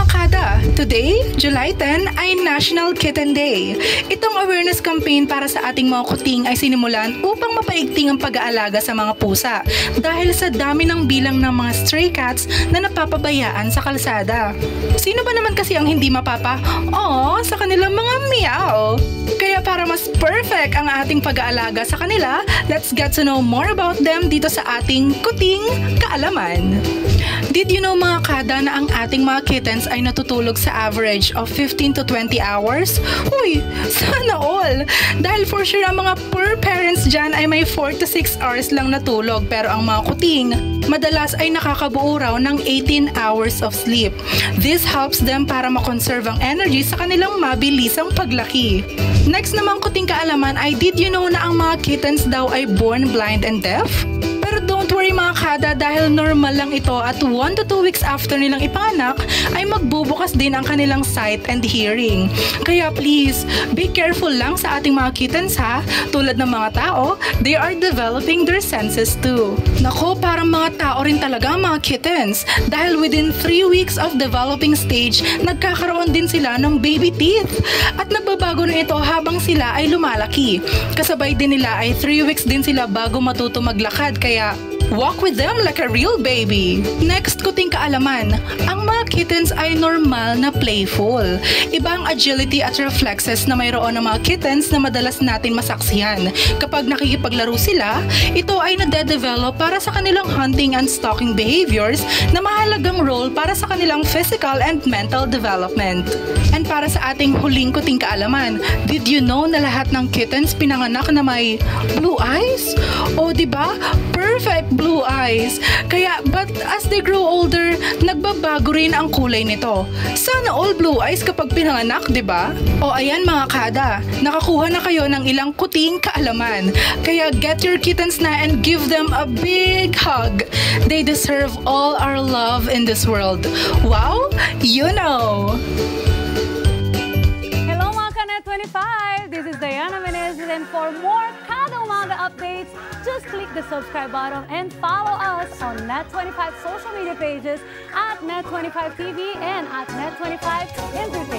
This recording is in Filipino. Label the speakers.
Speaker 1: mga kada, today, July 10 ay National Kitten Day. Itong awareness campaign para sa ating mga kuting ay sinimulan upang mapaigting ang pag-aalaga sa mga pusa dahil sa dami ng bilang ng mga stray cats na napapabayaan sa kalsada. Sino ba naman kasi ang hindi sa kanilang mga meow? Kaya para mas perfect ang ating pag-aalaga sa kanila, let's get to know more about them dito sa ating Kuting Kaalaman. Did you know mga kada na ang ating mga kittens ay natutulog sa average of 15 to 20 hours? Uy, sana all! Dahil for sure ang mga poor parents dyan ay may 4 to 6 hours lang natulog, pero ang mga kuting madalas ay nakakabuo raw ng 18 hours of sleep. This helps them para makonserve ang energy sa kanilang mabilisang paglaki. Next naman kuting kaalaman ay did you know na ang mga kittens daw ay born blind and deaf? Pero don't worry mga kada dahil normal lang ito at 1 to 2 weeks after nilang ipanganak ay magbubukas din ang kanilang sight and hearing. Kaya please, be careful lang sa ating mga kittens ha. Tulad ng mga tao, they are developing their senses too. Nako, parang mga tao rin talaga mga kittens dahil within 3 weeks of developing stage, nagkakaroon din sila ng baby teeth. At nagbabago na ito habang sila ay lumalaki. Kasabay din nila ay 3 weeks din sila bago matuto maglakad kaya walk with them like a real baby. Next kuting kaalaman, ang mga kittens ay normal na playful. Iba ang agility at reflexes na mayroon ng mga kittens na madalas natin masaksihan. Kapag nakikipaglaro sila, ito ay nade-develop para sa kanilang hunting and stalking behaviors na mahalagang role para sa kanilang physical and mental development. And para sa ating huling kuting kaalaman, did you know na lahat ng kittens pinanganak na may blue eyes? O diba? Perfect blue eyes. Kaya, but as they grow older, nagbabago rin ang kulay nito. Sana all blue eyes kapag pinanganak, diba? O ayan mga kada, nakakuha na kayo ng ilang kuting kaalaman. Kaya get your kittens na and give them a big hug. They deserve all our love in this world. Wow, you know!
Speaker 2: Hello mga Ka-Net25! This is Diana Menezes and for more Kada Umaga updates, just click the subscribe button and follow us on Net25 social media pages at Net25 TV and at Net25 Entertainment.